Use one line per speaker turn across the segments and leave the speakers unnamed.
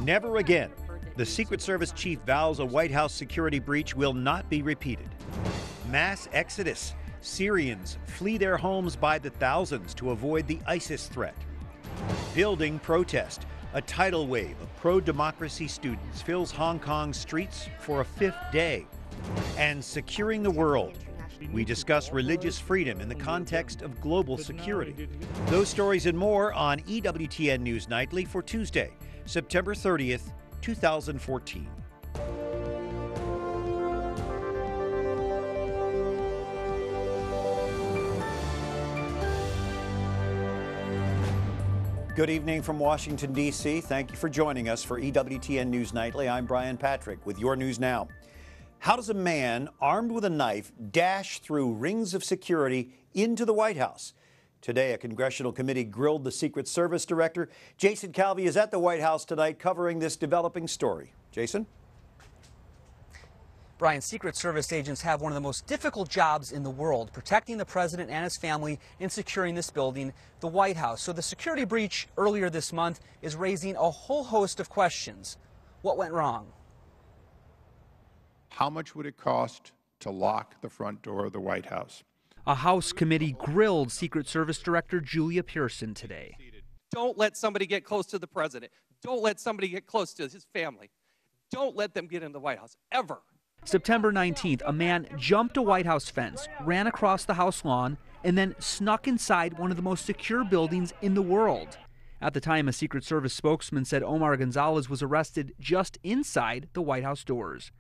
Never again. The Secret Service chief vows a White House security breach will not be repeated. Mass exodus. Syrians flee their homes by the thousands to avoid the ISIS threat. Building protest. A tidal wave of pro-democracy students fills Hong Kong's streets for a fifth day. And securing the world. We discuss religious freedom in the context of global security. Those stories and more on EWTN News Nightly for Tuesday, September 30th, 2014. Good evening from Washington, D.C. Thank you for joining us for EWTN News Nightly. I'm Brian Patrick with your news now. How does a man armed with a knife dash through rings of security into the White House? Today, a congressional committee grilled the Secret Service director. Jason Calvi is at the White House tonight covering this developing story. Jason?
Brian, Secret Service agents have one of the most difficult jobs in the world, protecting the president and his family and securing this building, the White House. So the security breach earlier this month is raising a whole host of questions. What went wrong?
How much would it cost to lock the front door of the White House?
A House committee grilled Secret Service Director Julia Pearson today.
Don't let somebody get close to the president. Don't let somebody get close to his family. Don't let them get in the White House, ever.
September 19th, a man jumped a White House fence, ran across the House lawn, and then snuck inside one of the most secure buildings in the world. At the time, a Secret Service spokesman said Omar Gonzalez was arrested just inside the White House doors.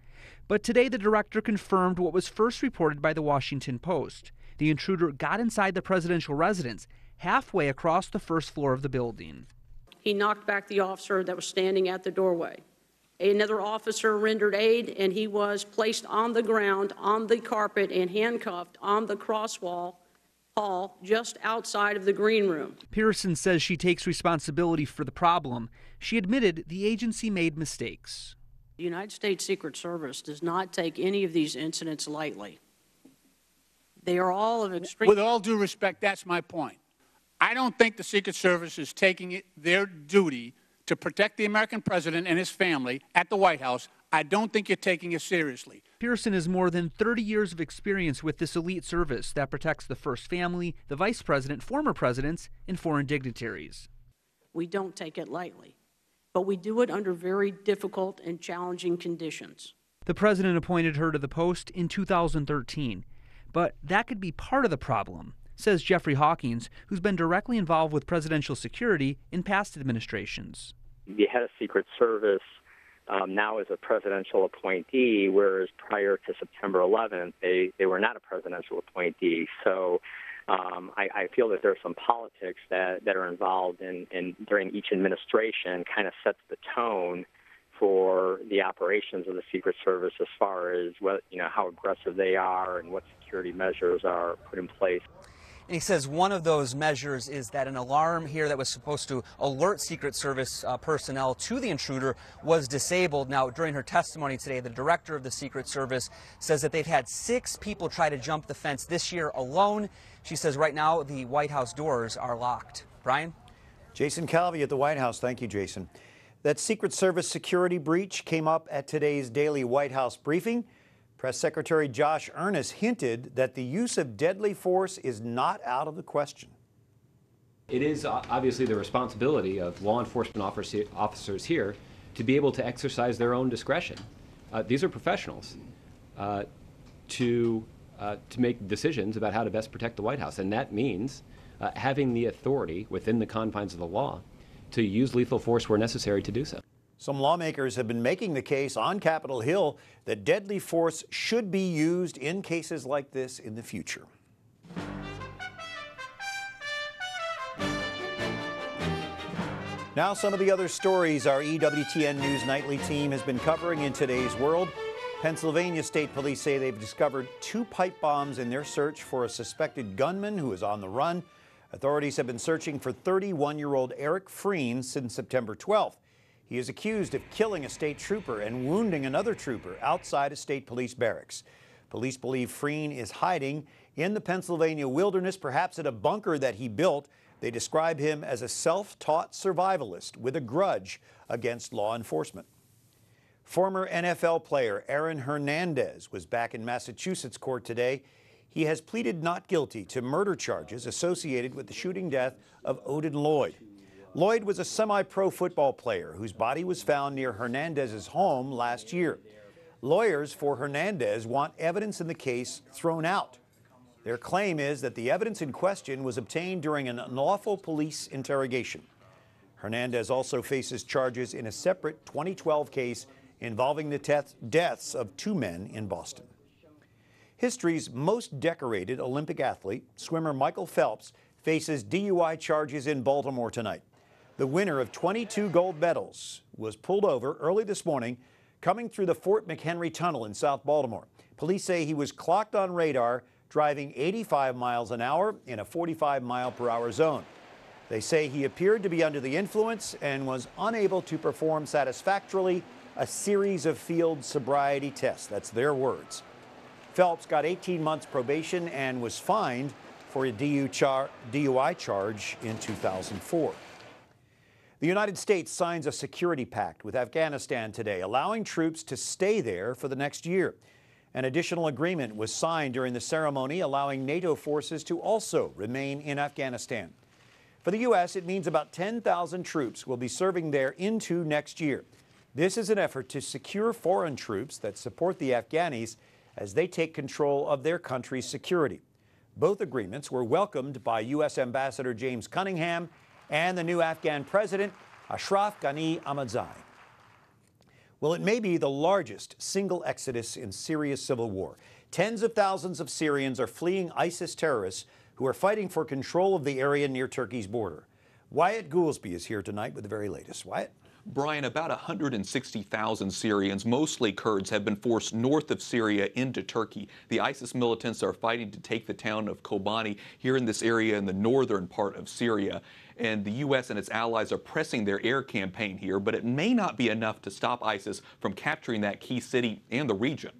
But today, the director confirmed what was first reported by the Washington Post. The intruder got inside the presidential residence, halfway across the first floor of the building.
He knocked back the officer that was standing at the doorway. Another officer rendered aid, and he was placed on the ground, on the carpet, and handcuffed on the crosswalk hall just outside of the green room.
Pearson says she takes responsibility for the problem. She admitted the agency made mistakes.
The United States Secret Service does not take any of these incidents lightly. They are all of extreme.
With all due respect, that's my point. I don't think the Secret Service is taking it their duty to protect the American president and his family at the White House. I don't think you're taking it seriously.
Pearson has more than 30 years of experience with this elite service that protects the first family, the vice president, former presidents, and foreign dignitaries.
We don't take it lightly, but we do it under very difficult and challenging conditions.
The president appointed her to the post in 2013, but that could be part of the problem, says Jeffrey Hawkins, who's been directly involved with presidential security in past administrations.
The head of Secret Service now is a presidential appointee, whereas prior to September 11th, they were not a presidential appointee. So I feel that there are some politics that are involved in during each administration, kind of sets the tone for the operations of the Secret Service as far as how aggressive they are and what security measures are put in place.
And he says one of those measures is that an alarm here that was supposed to alert Secret Service personnel to the intruder was disabled. Now, during her testimony today, the director of the Secret Service says that they've had 6 people try to jump the fence this year alone. She says right now the White House doors are locked. Brian?
Jason Calvi at the White House. Thank you, Jason. That Secret Service security breach came up at today's daily White House briefing. Press Secretary Josh Earnest hinted that the use of deadly force is not out of the question.
It is obviously the responsibility of law enforcement officers here to be able to exercise their own discretion. These are professionals to make decisions about how to best protect the White House, and that means having the authority within the confines of the law to use lethal force where necessary to do so.
Some lawmakers have been making the case on Capitol Hill that deadly force should be used in cases like this in the future. Now some of the other stories our EWTN News Nightly team has been covering in today's world. Pennsylvania State Police say they've discovered 2 pipe bombs in their search for a suspected gunman who is on the run. Authorities have been searching for 31-year-old Eric Freen since September 12th. He is accused of killing a state trooper and wounding another trooper outside a state police barracks. Police believe Freen is hiding in the Pennsylvania wilderness, perhaps at a bunker that he built They describe him as a self-taught survivalist with a grudge against law enforcement. Former NFL player Hernandez was back in Massachusetts court today. He has pleaded not guilty to murder charges associated with the shooting death of Odin Lloyd. Lloyd was a semi-pro football player whose body was found near Hernandez's home last year. Lawyers for Hernandez want evidence in the case thrown out. Their claim is that the evidence in question was obtained during an unlawful police interrogation. Hernandez also faces charges in a separate 2012 case involving the deaths of 2 men in Boston. History's most decorated Olympic athlete, swimmer Michael Phelps, faces DUI charges in Baltimore tonight. The winner of 22 gold medals was pulled over early this morning coming through the Fort McHenry Tunnel in South Baltimore. Police say he was clocked on radar driving 85 miles an hour in a 45-mile-per-hour zone. They say he appeared to be under the influence and was unable to perform satisfactorily a series of field sobriety tests. That's their words. Phelps got 18 months probation and was fined for a DUI charge in 2004. The United States signs a security pact with Afghanistan today, allowing troops to stay there for the next year. An additional agreement was signed during the ceremony, allowing NATO forces to also remain in Afghanistan. For the U.S., it means about 10,000 troops will be serving there into next year. This is an effort to secure foreign troops that support the Afghanis as they take control of their country's security. Both agreements were welcomed by U.S. Ambassador James Cunningham and the new Afghan president, Ashraf Ghani Ahmadzai. Well, it may be the largest single exodus in Syria's civil war. Tens of thousands of Syrians are fleeing ISIS terrorists who are fighting for control of the area near Turkey's border. Wyatt Goolsby is here tonight with the very latest. Wyatt?
Brian, about 160,000 Syrians, mostly Kurds, have been forced north of Syria into Turkey. The ISIS militants are fighting to take the town of Kobani here in this area in the northern part of Syria. And the U.S. and its allies are pressing their air campaign here, but it may not be enough to stop ISIS from capturing that key city and the region.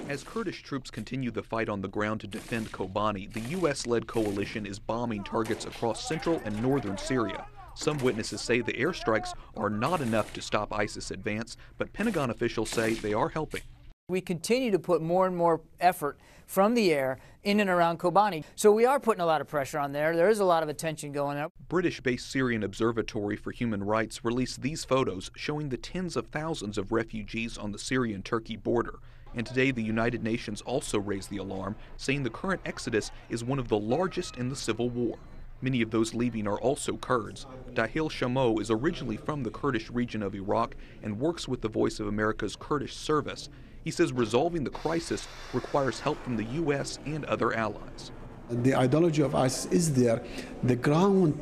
As Kurdish troops continue the fight on the ground to defend Kobani, the U.S.-led coalition is bombing targets across central and northern Syria. Some witnesses say the airstrikes are not enough to stop ISIS advance, but Pentagon officials say they are helping.
We continue to put more and more effort from the air in and around Kobani. So we are putting a lot of pressure on there. There is a lot of attention going up.
British-based Syrian Observatory for Human Rights released these photos showing the tens of thousands of refugees on the Syrian-Turkey border. And today the United Nations also raised the alarm, saying the current exodus is one of the largest in the civil war. Many of those leaving are also Kurds. Dahil Shamo is originally from the Kurdish region of Iraq and works with the Voice of America's Kurdish service. He says resolving the crisis requires help from the U.S. and other allies.
The ideology of ISIS is there. The ground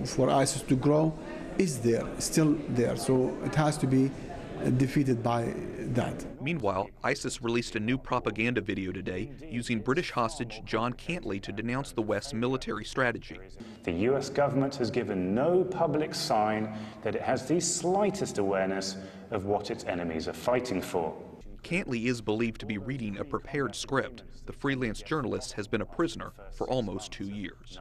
for ISIS to grow is there, still there. So it has to be defeated by that.
Meanwhile, ISIS released a new propaganda video today using British hostage John Cantley to denounce the West's military strategy.
The U.S. government has given no public sign that it has the slightest awareness of what its enemies are fighting for.
Cantley is believed to be reading a prepared script. The freelance journalist has been a prisoner for almost 2 years.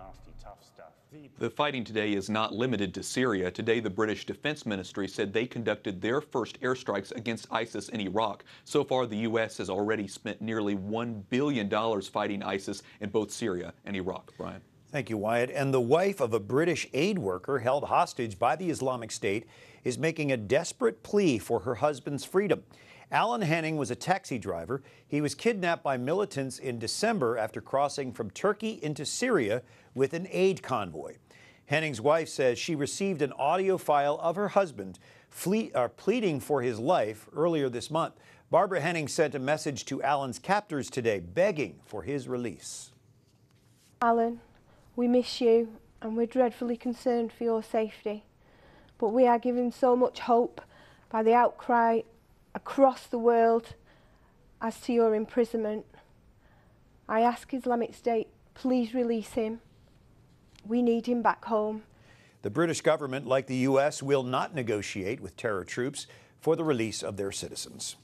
The fighting today is not limited to Syria. Today, the British Defense Ministry said they conducted their first airstrikes against ISIS in Iraq. So far, the U.S. has already spent nearly $1 billion fighting ISIS in both Syria and Iraq. Brian.
Thank you, Wyatt. And the wife of a British aid worker held hostage by the Islamic State is making a desperate plea for her husband's freedom. Alan Henning was a taxi driver. He was kidnapped by militants in December after crossing from Turkey into Syria with an aid convoy. Henning's wife says she received an audio file of her husband pleading for his life earlier this month. Barbara Henning sent a message to Alan's captors today, begging for his release.
Alan, we miss you and we're dreadfully concerned for your safety. But we are given so much hope by the outcry across the world as to your imprisonment. I ask Islamic State, please release him. We need him back home.
The British government, like the U.S., will not negotiate with terror troops for the release of their citizens.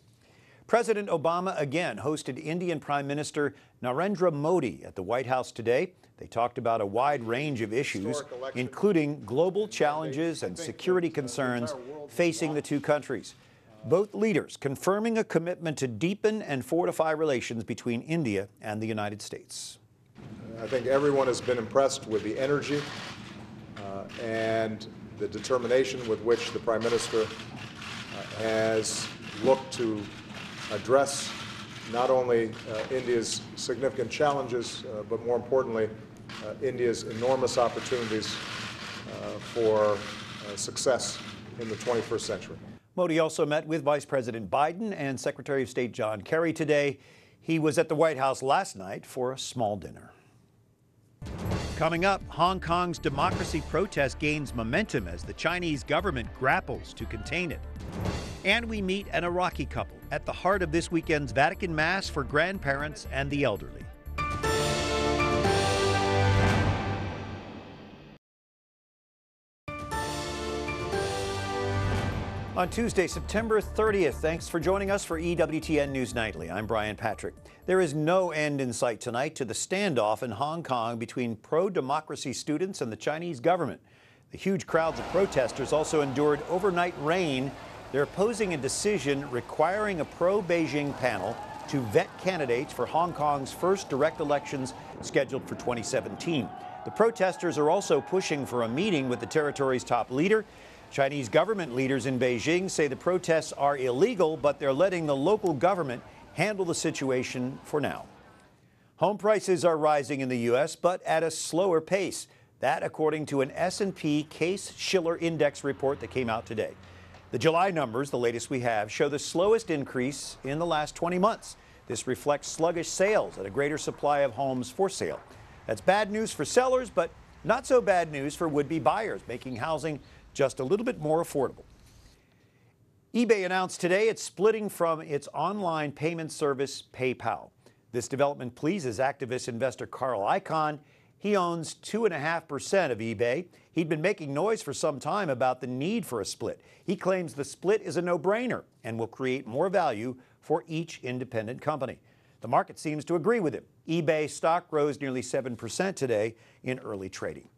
President Obama again hosted Indian Prime Minister Narendra Modi at the White House today. They talked about a wide range of issues, including global challenges and security concerns facing the two countries. Both leaders confirming a commitment to deepen and fortify relations between India and the United States.
I think everyone has been impressed with the energy and the determination with which the Prime Minister has looked to address not only India's significant challenges, but more importantly, India's enormous opportunities for success in the 21st century.
Modi also met with Vice President Biden and Secretary of State John Kerry today. He was at the White House last night for a small dinner. Coming up, Hong Kong's democracy protest gains momentum as the Chinese government grapples to contain it. And we meet an Iraqi couple at the heart of this weekend's Vatican Mass for grandparents and the elderly. On Tuesday, September 30th, thanks for joining us for EWTN News Nightly. I'm Brian Patrick. There is no end in sight tonight to the standoff in Hong Kong between pro-democracy students and the Chinese government. The huge crowds of protesters also endured overnight rain. They're opposing a decision requiring a pro-Beijing panel to vet candidates for Hong Kong's first direct elections scheduled for 2017. The protesters are also pushing for a meeting with the territory's top leader. Chinese government leaders in Beijing say the protests are illegal, but they're letting the local government handle the situation for now. Home prices are rising in the U.S., but at a slower pace. That according to an S&P Case-Shiller Index report that came out today. The July numbers, the latest we have, show the slowest increase in the last 20 months. This reflects sluggish sales and a greater supply of homes for sale. That's bad news for sellers, but not so bad news for would-be buyers, making housing just a little bit more affordable. eBay announced today it's splitting from its online payment service PayPal. This development pleases activist investor Carl Icahn. He owns 2.5% of eBay. He'd been making noise for some time about the need for a split. He claims the split is a no-brainer and will create more value for each independent company. The market seems to agree with him. eBay stock rose nearly 7% today in early trading.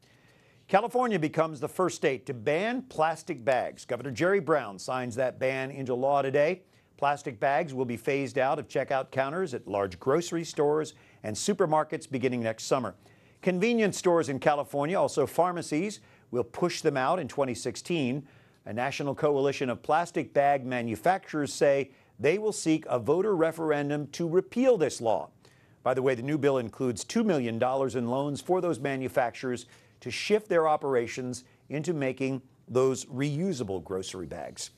California becomes the first state to ban plastic bags. Governor Jerry Brown signs that ban into law today. Plastic bags will be phased out of checkout counters at large grocery stores and supermarkets beginning next summer. Convenience stores in California, also pharmacies, will push them out in 2016. A national coalition of plastic bag manufacturers say they will seek a voter referendum to repeal this law. By the way, the new bill includes $2 million in loans for those manufacturers to shift their operations into making those reusable grocery bags.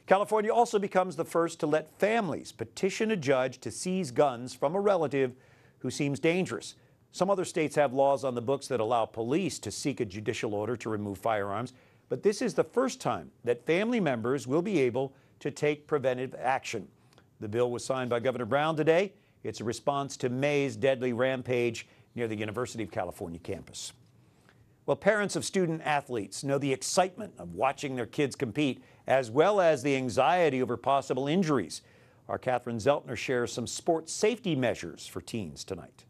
California also becomes the first to let families petition a judge to seize guns from a relative who seems dangerous. Some other states have laws on the books that allow police to seek a judicial order to remove firearms, but this is the first time that family members will be able to take preventive action. The bill was signed by Governor Brown today. It's a response to May's deadly rampage near the University of California campus. Well, parents of student athletes know the excitement of watching their kids compete, as well as the anxiety over possible injuries. Our Catherine Zeltner shares some sports safety measures for teens tonight.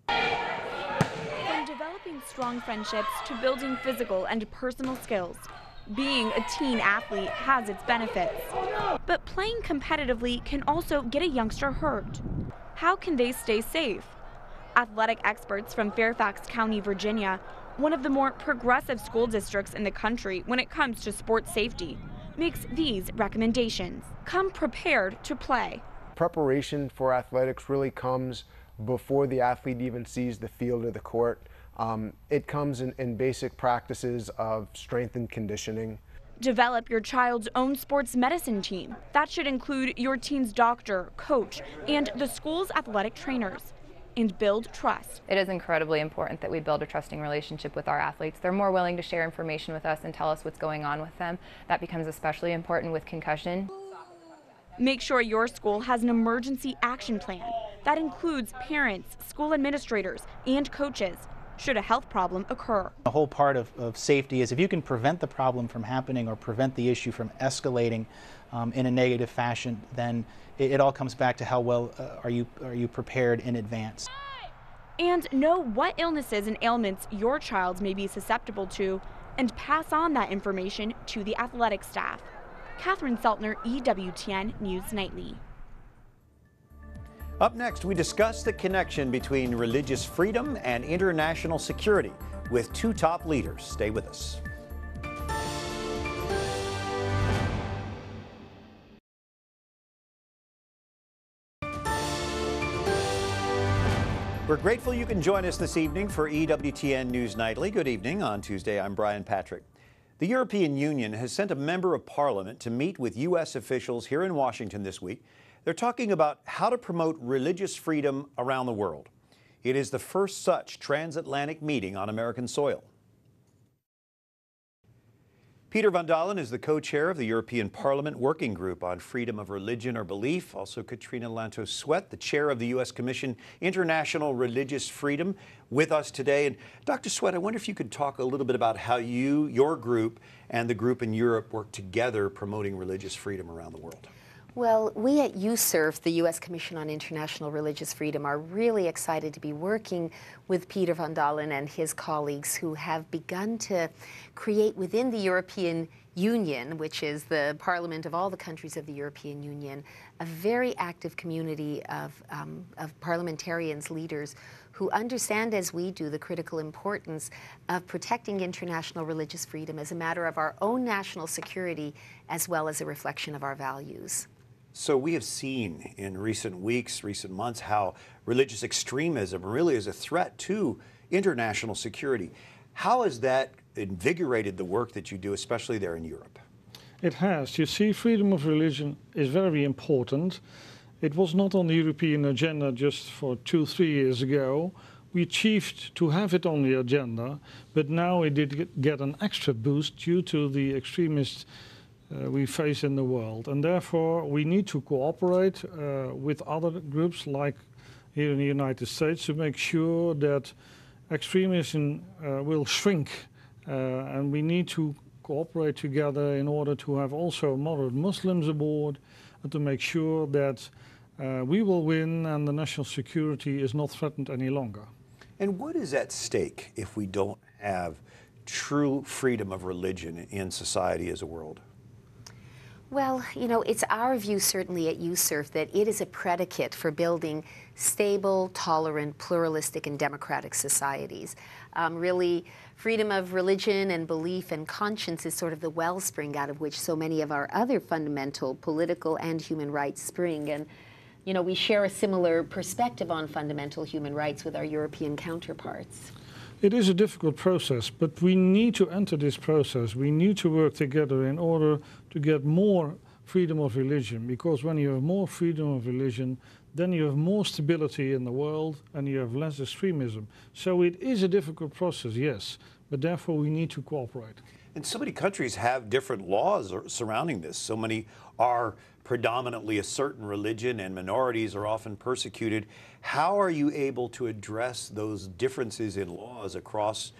From developing strong friendships to building physical and personal skills, being a teen athlete has its benefits. But playing competitively can also get a youngster hurt. How can they stay safe? Athletic experts from Fairfax County, Virginia, one of the more progressive school districts in the country when it comes to sports safety, makes these recommendations. Come prepared to play.
Preparation for athletics really comes before the athlete even sees the field or the court. It comes in basic practices of strength and conditioning.
Develop your child's own sports medicine team. That should include your teen's doctor, coach, and the school's athletic trainers. And build trust.
It is incredibly important that we build a trusting relationship with our athletes. They're more willing to share information with us and tell us what's going on with them. That becomes especially important with concussion.
Make sure your school has an emergency action plan. That includes parents, school administrators, and coaches. should a health problem occur.
The whole part of safety is if you can prevent the problem from happening or prevent the issue from escalating in a negative fashion, then it all comes back to how well are you prepared in advance.
And know what illnesses and ailments your child may be susceptible to and pass on that information to the athletic staff. Catherine Seltner, EWTN News Nightly.
Up next, we discuss the connection between religious freedom and international security with two top leaders. Stay with us. We're grateful you can join us this evening for EWTN News Nightly. Good evening. On Tuesday, I'm Brian Patrick. The European Union has sent a member of parliament to meet with U.S. officials here in Washington this week. They're talking about how to promote religious freedom around the world. It is the first such transatlantic meeting on American soil. Peter van Dalen is the co-chair of the European Parliament Working Group on Freedom of Religion or Belief. Also, Katrina Lantos Swett, the chair of the U.S. Commission International Religious Freedom, with us today. And Dr. Swett, I wonder if you could talk a little bit about how your group and the group in Europe work together promoting religious freedom around the world.
Well, we at USCIRF, the U.S. Commission on International Religious Freedom, are really excited to be working with Peter van Dalen and his colleagues who have begun to create within the European Union, which is the parliament of all the countries of the European Union, a very active community of parliamentarians, leaders, who understand, as we do, the critical importance of protecting international religious freedom as a matter of our own national security, as well as a reflection of our values.
So we have seen in recent weeks, recent months, how religious extremism really is a threat to international security. How has that invigorated the work that you do, especially there in Europe?
It has. You see, freedom of religion is very important. It was not on the European agenda just for 2-3 years ago. We achieved to have it on the agenda, but now it did get an extra boost due to the extremists we face in the world, and therefore we need to cooperate with other groups like here in the United States to make sure that extremism will shrink, and we need to cooperate together in order to have also moderate Muslims aboard and to make sure that we will win and the national security is not threatened any longer.
And what is at stake if we don't have true freedom of religion in society as a world?
Well, you know, it's our view certainly at USCIRF that it is a predicate for building stable, tolerant, pluralistic, and democratic societies. Really, freedom of religion and belief and conscience is sort of the wellspring out of which so many of our other fundamental political and human rights spring. And, you know, we share a similar perspective on fundamental human rights with our European counterparts.
It is a difficult process, but we need to enter this process. We need to work together in order to get more freedom of religion, because when you have more freedom of religion, then you have more stability in the world and you have less extremism. So it is a difficult process, yes, but therefore we need to cooperate.
And so many countries have different laws surrounding this. So many are predominantly a certain religion and minorities are often persecuted. How are you able to address those differences in laws across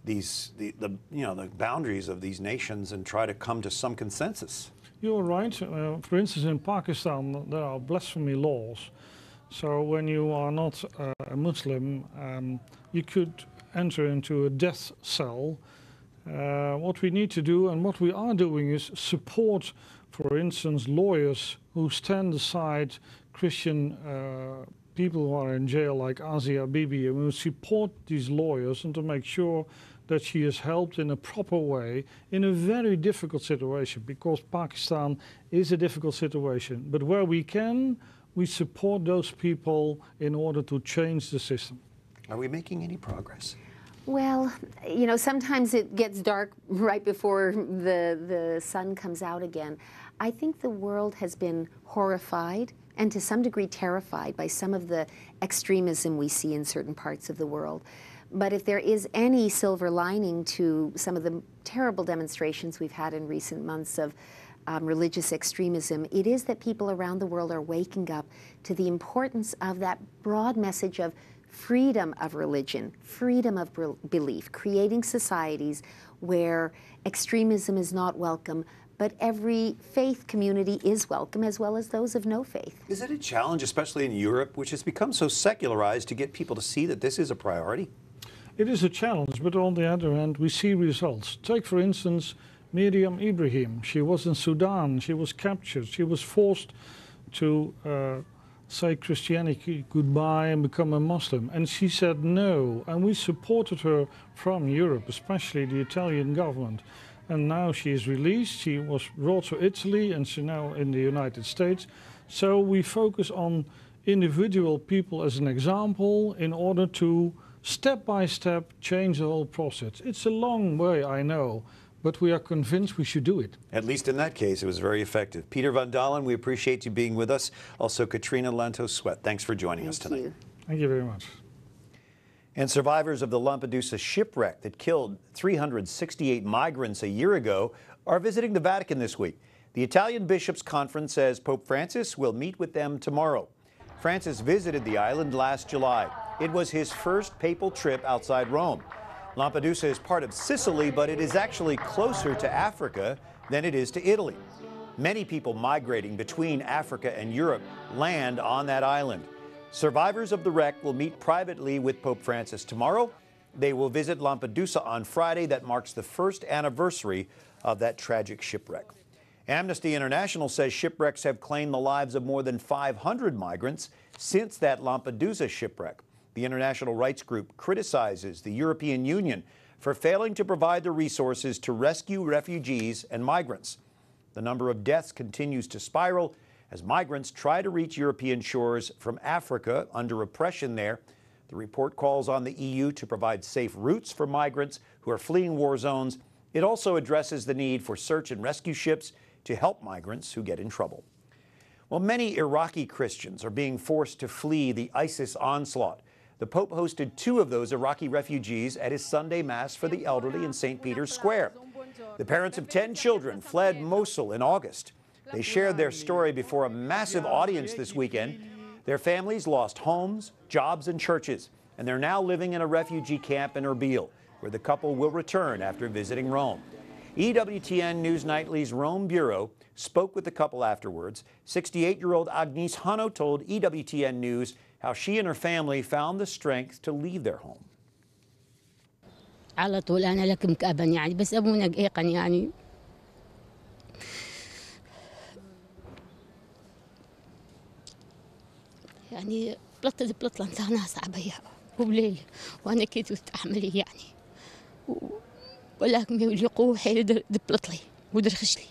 these the boundaries of these nations and try to come to some consensus?
You're right. For instance, in Pakistan, there are blasphemy laws. So when you are not a Muslim, you could enter into a death cell. What we need to do and what we are doing is support, for instance, lawyers who stand aside Christian people who are in jail like Asia Bibi, and we support these lawyers and to make sure that she is helped in a proper way in a very difficult situation, because Pakistan is a difficult situation. But where we can, we support those people in order to change the system.
Are we making any progress?
Well, you know, sometimes it gets dark right before the sun comes out again. I think the world has been horrified and to some degree terrified by some of the extremism we see in certain parts of the world. But if there is any silver lining to some of the terrible demonstrations we've had in recent months of religious extremism, it is that people around the world are waking up to the importance of that broad message of freedom of religion, freedom of belief, creating societies where extremism is not welcome, but every faith community is welcome, as well as those of no faith.
Is it a challenge, especially in Europe, which has become so secularized, to get people to see that this is a priority?
It is a challenge, but on the other hand, we see results. Take, for instance, Miriam Ibrahim. She was in Sudan. She was captured. She was forced to say Christianity goodbye and become a Muslim. And she said no. And we supported her from Europe, especially the Italian government. And now she is released. She was brought to Italy and she's now in the United States. So we focus on individual people as an example in order to step by step change the whole process. It's a long way, I know, but we are convinced we should do it.
At least in that case, it was very effective. Peter van Dalen, we appreciate you being with us. Also, Katrina, Lantos, Swett, thanks for joining us tonight.
Thank you very much.
And survivors of the Lampedusa shipwreck that killed 368 migrants a year ago are visiting the Vatican this week. The Italian Bishops' Conference says Pope Francis will meet with them tomorrow. Francis visited the island last July. It was his first papal trip outside Rome. Lampedusa is part of Sicily, but it is actually closer to Africa than it is to Italy. Many people migrating between Africa and Europe land on that island. Survivors of the wreck will meet privately with Pope Francis tomorrow. They will visit Lampedusa on Friday. That marks the first anniversary of that tragic shipwreck. Amnesty International says shipwrecks have claimed the lives of more than 500 migrants since that Lampedusa shipwreck. The international rights group criticizes the European Union for failing to provide the resources to rescue refugees and migrants. The number of deaths continues to spiral as migrants try to reach European shores from Africa under oppression there. The report calls on the EU to provide safe routes for migrants who are fleeing war zones. It also addresses the need for search and rescue ships to help migrants who get in trouble. Well, many Iraqi Christians are being forced to flee the ISIS onslaught. The Pope hosted 2 of those Iraqi refugees at his Sunday Mass for the elderly in St. Peter's Square. The parents of 10 children fled Mosul in August. They shared their story before a massive audience this weekend. Their families lost homes, jobs, and churches, and they're now living in a refugee camp in Erbil, where the couple will return after visiting Rome. EWTN News Nightly's Rome Bureau spoke with the couple afterwards. 68-year-old Agnes Hano told EWTN News how she and her family found the strength to leave their home.
على طول أنا لكم كأبا يعني بس أبونا دقيقا يعني يعني بلطة أنا صعبة وبليل وأنا كنت أستحملي يعني ولكن يلقوه حيل دبلط لي ودرخش لي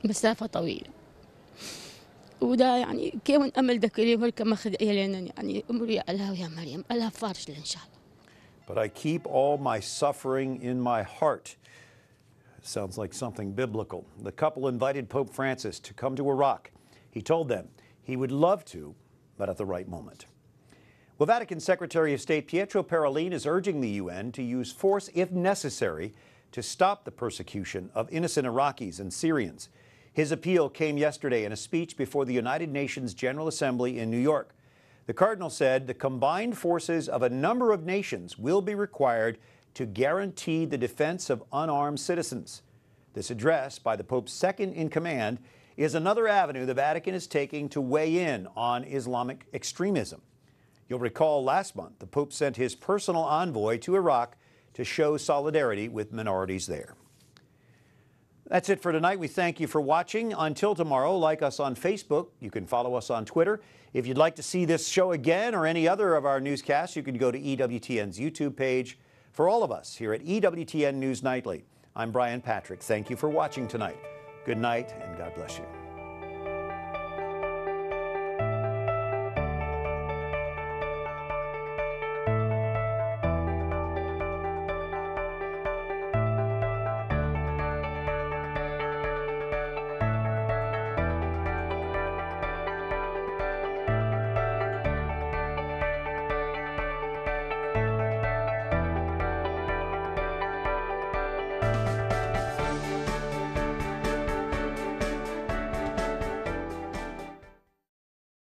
مسافة طويلة ودا يعني كيف أمل دكري ولك ما خد إلينا يعني أمري الله ويا مريم الله فارش إن شاء الله.
But I keep all my suffering in my heart. Sounds like something biblical. The couple invited Pope Francis to come to Iraq. He told them he would love to, but at the right moment. Well, Vatican Secretary of State Pietro Parolin is urging the UN to use force if necessary to stop the persecution of innocent Iraqis and Syrians. His appeal came yesterday in a speech before the United Nations General Assembly in New York. The Cardinal said the combined forces of a number of nations will be required to guarantee the defense of unarmed citizens. This address by the Pope's second in command is another avenue the Vatican is taking to weigh in on Islamic extremism. You'll recall last month the Pope sent his personal envoy to Iraq to show solidarity with minorities there. That's it for tonight. We thank you for watching. Until tomorrow, like us on Facebook. You can follow us on Twitter. If you'd like to see this show again or any other of our newscasts, you can go to EWTN's YouTube page. For all of us here at EWTN News Nightly, I'm Brian Patrick. Thank you for watching tonight. Good night, and God bless you.